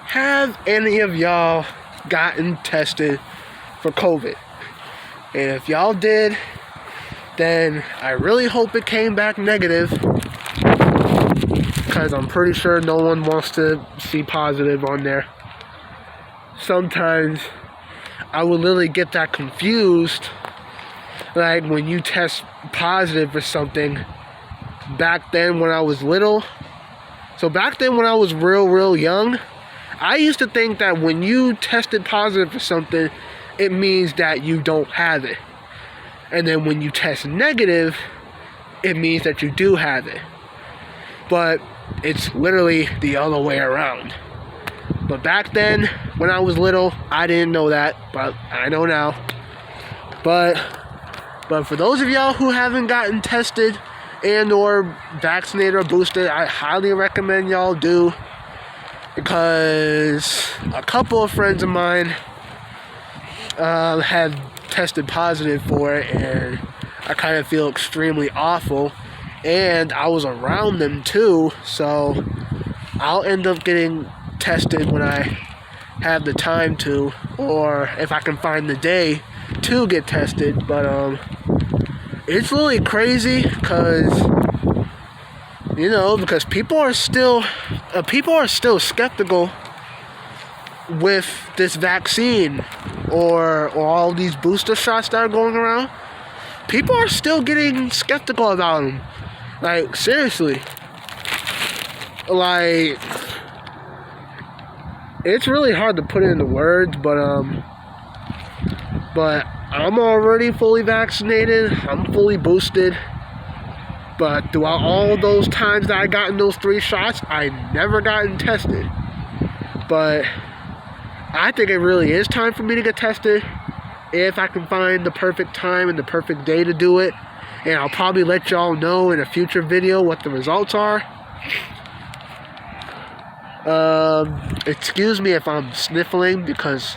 have any of y'all gotten tested for COVID? And if y'all did, then I really hope it came back negative, because I'm pretty sure no one wants to see positive on there. Sometimes I would literally get that confused, like when you test positive for something. Back then when I was little, so back then when I was real young, I used to think that when you tested positive for something, it means that you don't have it. And then when you test negative, it means that you do have it. But it's literally the other way around. But back then, when I was little, I didn't know that, but I know now. But for those of y'all who haven't gotten tested and or vaccinated or boosted, I highly recommend y'all do, because a couple of friends of mine have tested positive for it, and I kind of feel extremely awful. And I was around them too, so I'll end up getting tested when I have the time to, or if I can find the day to get tested. But it's really crazy, because people are still skeptical with this vaccine or all these booster shots that are going around. People are still getting skeptical about them. Like, seriously. Like, it's really hard to put it into words, but I'm already fully vaccinated. I'm fully boosted. But throughout all those times that I gotten those 3 shots, I never gotten tested. But I think it really is time for me to get tested, if I can find the perfect time and the perfect day to do it. And I'll probably let y'all know in a future video what the results are. Excuse me if I'm sniffling, because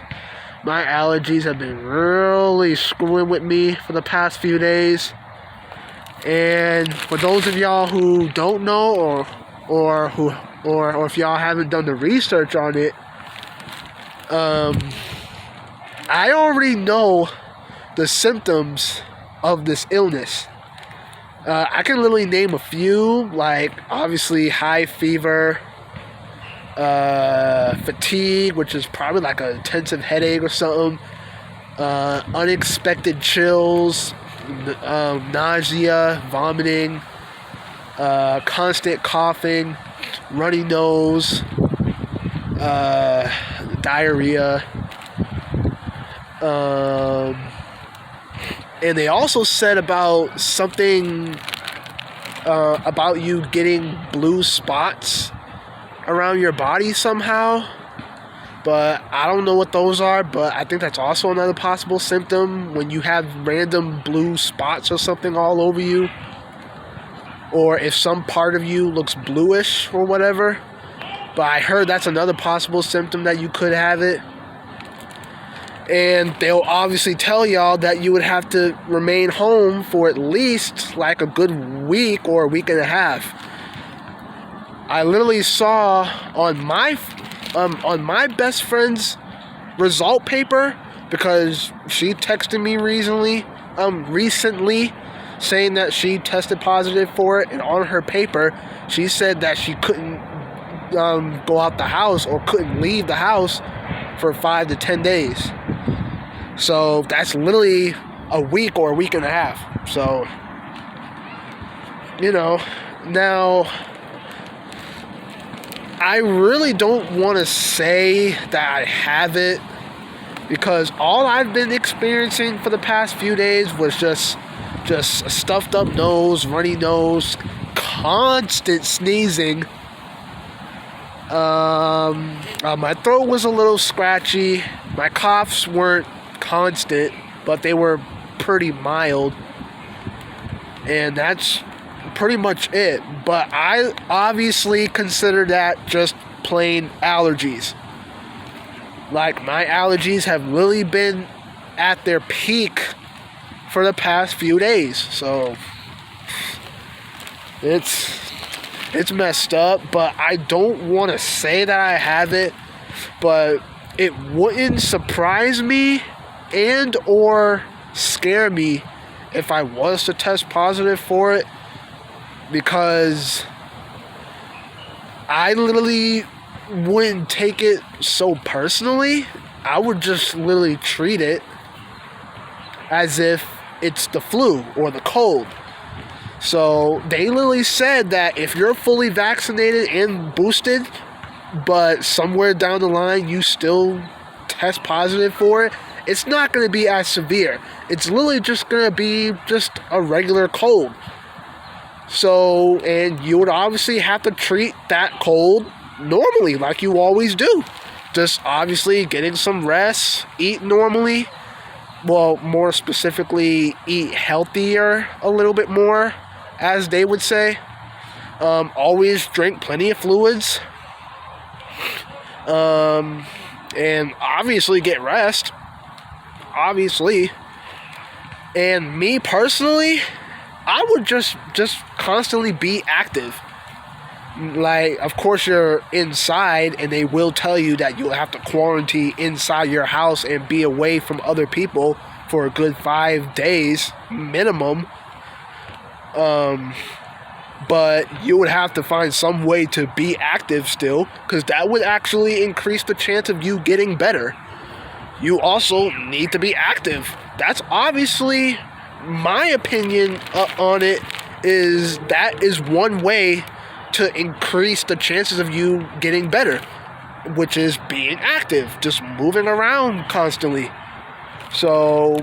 my allergies have been really screwing with me for the past few days. And for those of y'all who don't know, or if y'all haven't done the research on it, I already know the symptoms of this illness. I can literally name a few, like obviously high fever, fatigue, which is probably like an intensive headache or something, unexpected chills, nausea, vomiting, constant coughing, runny nose, diarrhea. And they also said about something about you getting blue spots around your body somehow. But I don't know what those are, but I think that's also another possible symptom, when you have random blue spots or something all over you. Or if some part of you looks bluish or whatever. But I heard that's another possible symptom that you could have it. And they'll obviously tell y'all that you would have to remain home for at least like a good week or a week and a half. I literally saw on my best friend's result paper, because she texted me recently saying that she tested positive for it, and on her paper she said that she couldn't go out the house or couldn't leave the house for 5 to 10 days. So that's literally a week or a week and a half. So, now I really don't want to say that I have it, because all I've been experiencing for the past few days was just a stuffed up nose, runny nose, constant sneezing. My throat was a little scratchy. My coughs weren't constant, but they were pretty mild. And that's pretty much it. But I obviously consider that just plain allergies. Like, my allergies have really been at their peak for the past few days. So it's messed up, but I don't want to say that I have it, But it wouldn't surprise me and or scare me if I was to test positive for it, because I literally wouldn't take it so personally. I would just literally treat it as if it's the flu or the cold. So they literally said that if you're fully vaccinated and boosted, but somewhere down the line you still test positive for it, it's not going to be as severe. It's literally just going to be just a regular cold. So, and you would obviously have to treat that cold normally, like you always do. Just obviously getting some rest, eat normally. Well, more specifically, eat healthier a little bit more, as they would say. Always drink plenty of fluids. And obviously get rest. Obviously. And me personally, I would just constantly be active. Like, of course you're inside, and they will tell you that you'll have to quarantine inside your house and be away from other people for a good 5 days minimum. But you would have to find some way to be active still, because that would actually increase the chance of you getting better. You also need to be active. That's obviously my opinion on it, is that is one way to increase the chances of you getting better, which is being active, just moving around constantly. So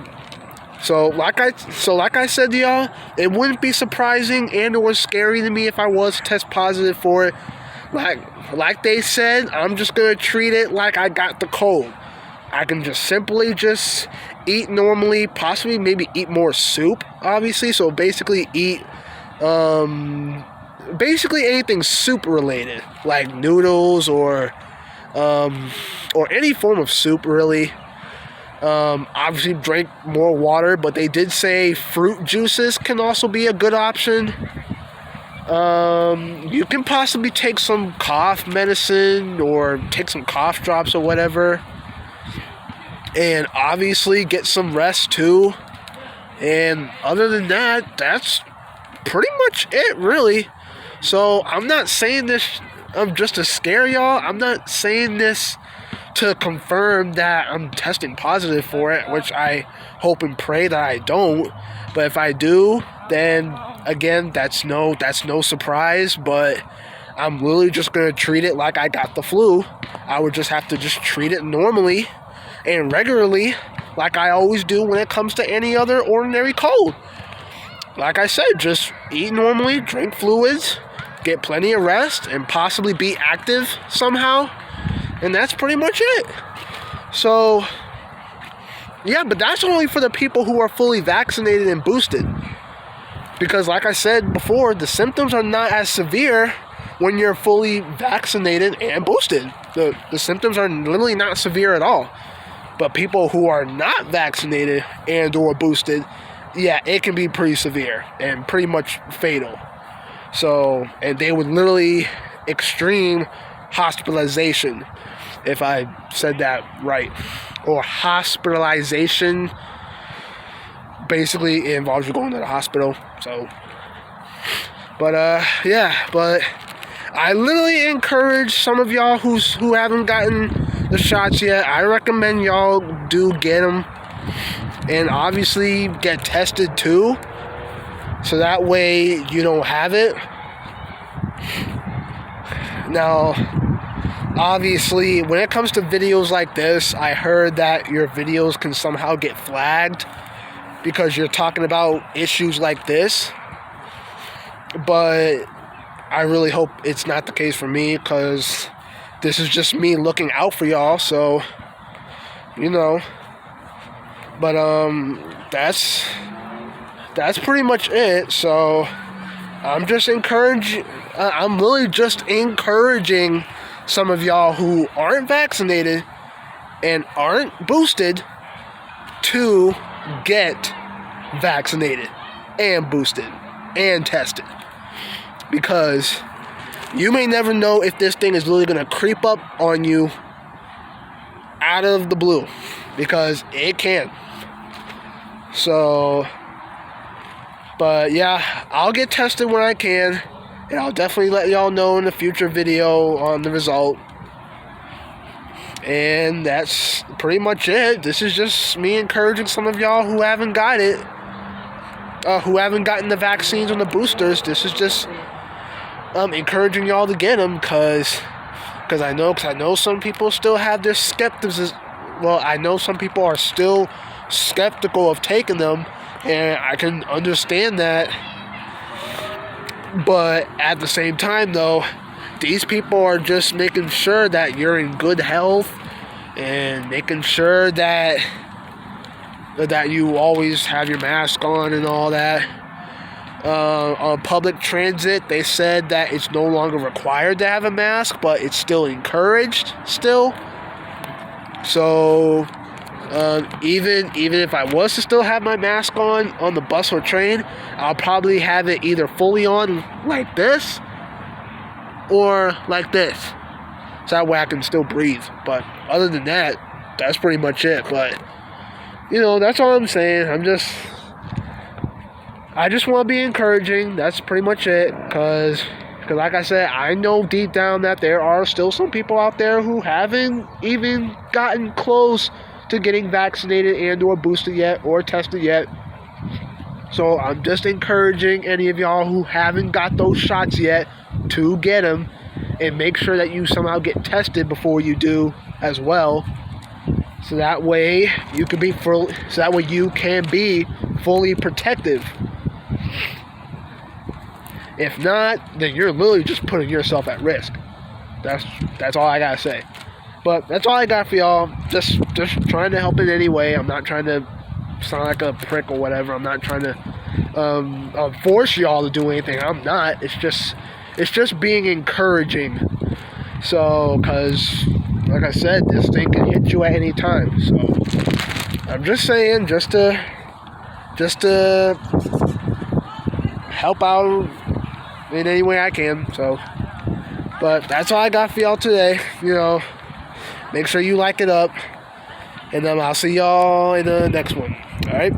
like I said to y'all, it wouldn't be surprising and or scary to me if I was to test positive for it. Like they said, I'm just gonna treat it like I got the cold. I can just simply just eat normally, possibly maybe eat more soup, obviously. So basically eat basically anything soup related, like noodles or any form of soup really. Obviously drink more water, but they did say fruit juices can also be a good option. You can possibly take some cough medicine or take some cough drops or whatever. And obviously get some rest too. And other than that, that's pretty much it really. So I'm not saying this just to scare y'all. I'm not saying this to confirm that I'm testing positive for it, which I hope and pray that I don't. But if I do, then again, that's no surprise. But I'm really just gonna treat it like I got the flu. I would just have to just treat it normally and regularly, like I always do when it comes to any other ordinary cold. Like I said, just eat normally, drink fluids, get plenty of rest, and possibly be active somehow. And that's pretty much it. So, yeah, but that's only for the people who are fully vaccinated and boosted. Because like I said before, the symptoms are not as severe when you're fully vaccinated and boosted. The symptoms are literally not severe at all. But people who are not vaccinated and or boosted, yeah, it can be pretty severe and pretty much fatal. So, and they would literally extreme hospitalization, if I said that right. Or hospitalization, basically it involves you going to the hospital. So, but but I literally encourage some of y'all who haven't gotten the shots yet, I recommend y'all do get them, and obviously get tested too, so that way you don't have it. Now, obviously, when it comes to videos like this, I heard that your videos can somehow get flagged because you're talking about issues like this, but I really hope it's not the case for me, because this is just me looking out for y'all, so, you know. But, that's pretty much it. So, I'm really just encouraging some of y'all who aren't vaccinated and aren't boosted to get vaccinated and boosted and tested. Because you may never know if this thing is really going to creep up on you out of the blue, because it can. So, but yeah, I'll get tested when I can, and I'll definitely let y'all know in a future video on the result. And that's pretty much it. This is just me encouraging some of y'all who haven't got it, who haven't gotten the vaccines and the boosters. This is just encouraging y'all to get them, because I know some people still have their skepticism. Well, I know some people are still skeptical of taking them, and I can understand that. But at the same time, though, these people are just making sure that you're in good health, and making sure that you always have your mask on and all that. On public transit, they said that it's no longer required to have a mask, but it's still encouraged still. So even if I was to still have my mask on the bus or train, I'll probably have it either fully on like this or like this, so that way I can still breathe. But other than that, that's pretty much it. But that's all I'm saying. I just want to be encouraging. That's pretty much it. Because like I said, I know deep down that there are still some people out there who haven't even gotten close to getting vaccinated and or boosted yet or tested yet. So I'm just encouraging any of y'all who haven't got those shots yet to get them, and make sure that you somehow get tested before you do as well. So that way you can be fully protective. If not, then you're literally just putting yourself at risk. That's all I gotta say. But that's all I got for y'all. Just trying to help in any way. I'm not trying to sound like a prick or whatever. I'm not trying to force y'all to do anything. I'm not. It's just being encouraging. So, because like I said, this thing can hit you at any time. So I'm just saying, just to help out in any way I can. So, but that's all I got for y'all today. Make sure you like it up, and I'll see y'all in the next one. All right.